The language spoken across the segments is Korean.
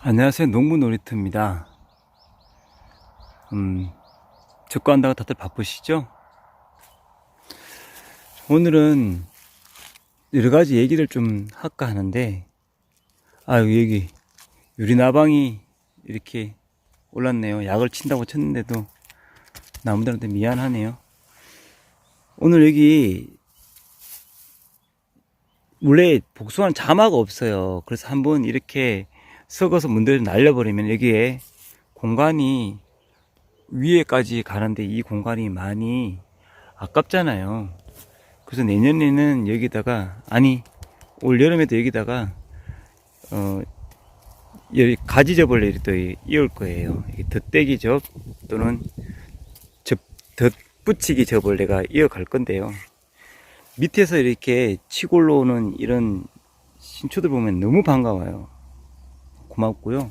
안녕하세요. 농부 놀이터입니다. 적과한다고 다들 바쁘시죠? 오늘은 여러가지 얘기를 좀 할까 하는데, 여기 유리나방이 이렇게 올랐네요. 약을 친다고 쳤는데도 나무들한테 미안하네요. 오늘 여기 원래 복숭아는 자마가 없어요. 그래서 한번 이렇게 썩어서 문들을 날려버리면 여기에 공간이 위에까지 가는데 이 공간이 많이 아깝잖아요. 그래서 내년에는 여기다가, 올 여름에도 여기다가 여기 가지접을 또 이을 거예요. 덧대기 접 또는 덧붙이기 접을 내가 이어갈 건데요. 밑에서 이렇게 치고 올라오는 이런 신초들 보면 너무 반가워요. 고맙고요.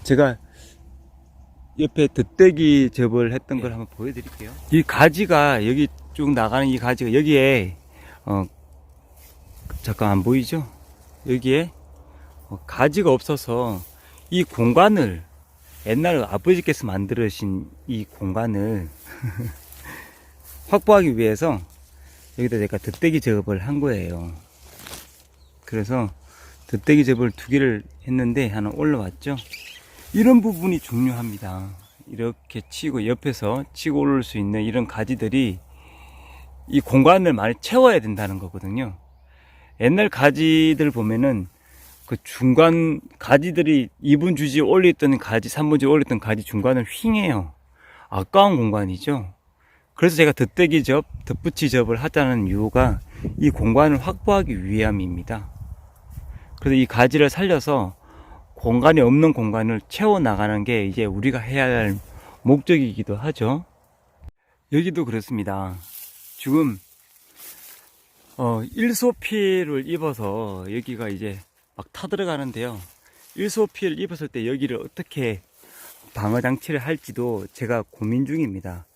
제가 옆에 덧대기 접을 했던 걸 한번 보여드릴게요. 이 가지가 여기 쭉 나가는 이 가지가 여기에 잠깐 안 보이죠? 여기에 가지가 없어서 이 공간을 옛날 아버지께서 만들으신 이 공간을 확보하기 위해서 여기다 제가 덧대기 접을 한 거예요. 그래서 덧대기 접을 2개를 했는데 하나 올라왔죠. 이런 부분이 중요합니다. 이렇게 치고 옆에서 치고 올릴 수 있는 이런 가지들이 이 공간을 많이 채워야 된다는 거거든요. 옛날 가지들 보면은 그 중간 가지들이 2분 주지 올렸던 가지, 3분 주지 올렸던 가지 중간을 휭해요. 아까운 공간이죠. 그래서 제가 덧대기 접, 덧붙이 접을 하자는 이유가 이 공간을 확보하기 위함입니다. 그래서 이 가지를 살려서 공간이 없는 공간을 채워나가는 게 이제 우리가 해야 할 목적이기도 하죠. 여기도 그렇습니다. 지금 일소피를 입어서 여기가 이제 막 타들어가는데요. 일소피를 입었을 때 여기를 어떻게 방어 장치를 할지도 제가 고민 중입니다.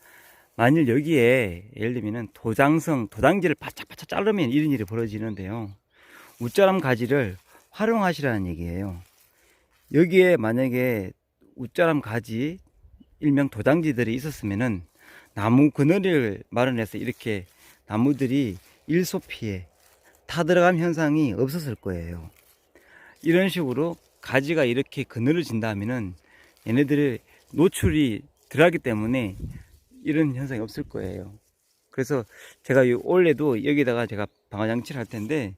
만일 여기에 예를 들면 도장지를 바짝바짝 자르면 이런 일이 벌어지는데요. 웃자람 가지를 활용하시라는 얘기예요. 여기에 만약에 웃자람 가지, 일명 도장지들이 있었으면은 나무 그늘을 마련해서 이렇게 나무들이 일소피에 타들어감 현상이 없었을 거예요. 이런 식으로 가지가 이렇게 그늘을 진다면은 얘네들의 노출이 덜하기 때문에 이런 현상이 없을 거예요. 그래서 제가 올해도 여기다가 제가 방어장치를 할 텐데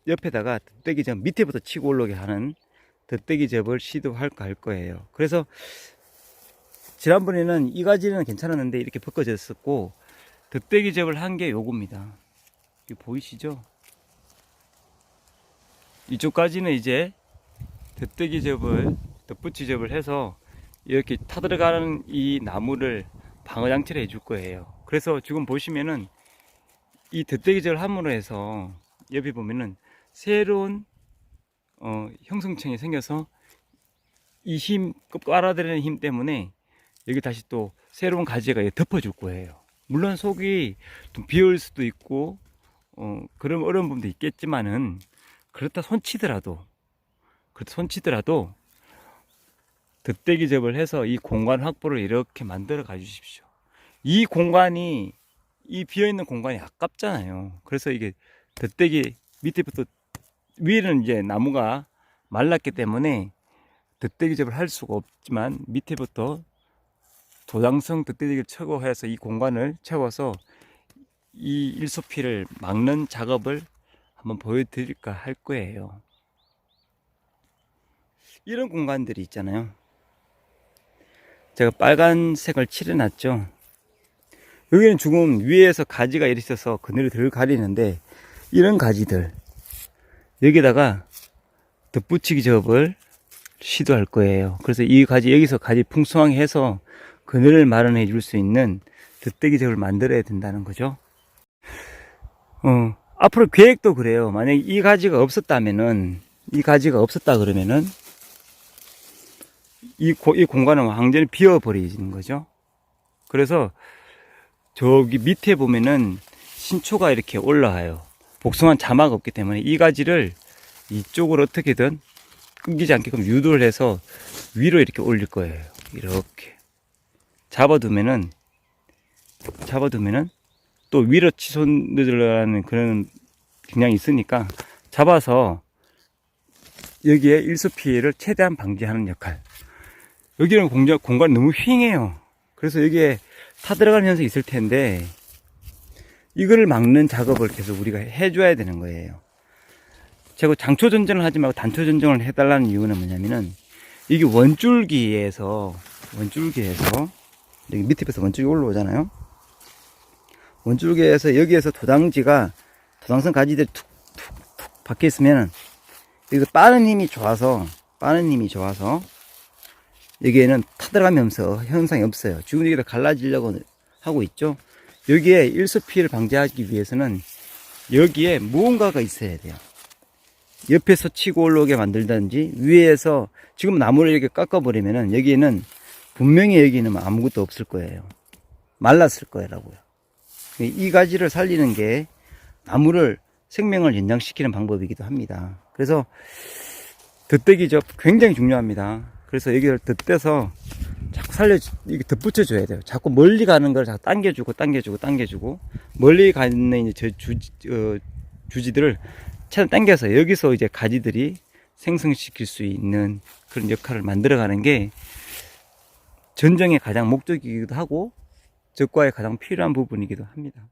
옆에다가 덧대기 접 밑에부터 치고 올라오게 하는 덧대기 접을 시도할 거예요. 그래서 지난번에는 이 가지는 괜찮았는데 이렇게 벗겨졌었고 덧대기 접을 한 게 요겁니다. 이거 보이시죠? 이쪽까지는 이제 덧대기 접을 덧붙이 접을 해서 이렇게 타들어가는 이 나무를 방어 장치를 해줄 거예요. 그래서 지금 보시면은 이 덧대기 접을 함으로 해서 옆에 보면은 새로운 형성층이 생겨서 이 힘, 빨아들이는 힘 때문에 여기 다시 또 새로운 가지가 덮어줄 거예요. 물론 속이 좀 비올 수도 있고 그런 어려운 부분도 있겠지만은 그렇다 손치더라도 덧대기 접을 해서 이 공간 확보를 이렇게 만들어 가 주십시오. 이 공간이 이 비어있는 공간이 아깝잖아요. 그래서 이게 덧대기 밑에부터 위에는 이제 나무가 말랐기 때문에 덧대기 접을 할 수가 없지만 밑에부터 도장성 덧대기를 쳐고 해서 이 공간을 채워서 이 일소피를 막는 작업을 한번 보여드릴까 할 거예요. 이런 공간들이 있잖아요. 제가 빨간색을 칠해놨죠. 여기는 지금 위에서 가지가 이렇게 있어서 그늘을 덜 가리는데 이런 가지들 여기다가 덧붙이기 접을 시도할 거예요. 그래서 이 가지 여기서 가지 풍성하게 해서 그늘을 마련해 줄 수 있는 덧대기 접을 만들어야 된다는 거죠. 앞으로 계획도 그래요. 만약에 이 가지가 없었다 그러면은 이 공간은 완전히 비어버리는 거죠. 그래서 저기 밑에 보면은 신초가 이렇게 올라와요. 복숭아는 자마가 없기 때문에 이 가지를 이쪽을 어떻게든 끊기지 않게끔 유도를 해서 위로 이렇게 올릴 거예요. 이렇게 잡아두면은 또 위로 치솟으려는 그런 경향이 있으니까 잡아서 여기에 일소 피해를 최대한 방지하는 역할. 여기는 공간이 너무 휑해요. 그래서 여기에 타 들어가는 현상이 있을 텐데 이거를 막는 작업을 계속 우리가 해줘야 되는 거예요. 제가 장초 전정을 하지 말고 단초 전정을 해달라는 이유는 뭐냐면은 이게 원줄기에서 여기 밑에서 원줄기 올라오잖아요. 원줄기에서 여기에서 도당성 가지들이 툭툭툭 박혀 있으면은 여기서 빠른 힘이 좋아서 여기에는 타들어가면서 현상이 없어요. 지금 여기다 갈라지려고 하고 있죠. 여기에 일소 피해를 방지하기 위해서는 여기에 무언가가 있어야 돼요. 옆에서 치고 올라오게 만들든지 위에서 지금 나무를 이렇게 깎아버리면은 여기에는 분명히 여기는 아무것도 없을 거예요. 말랐을 거라고요. 이 가지를 살리는 게 나무를 생명을 연장시키는 방법이기도 합니다. 그래서 덧대기죠. 굉장히 중요합니다. 그래서 여기를 덧대서 자꾸 이게 덧붙여 줘야 돼요. 자꾸 멀리 가는 걸 자꾸 당겨주고 멀리 가는 이제 주지들을 최대한 당겨서 여기서 이제 가지들이 생성시킬 수 있는 그런 역할을 만들어가는 게 전정의 가장 목적이기도 하고 적과에 가장 필요한 부분이기도 합니다.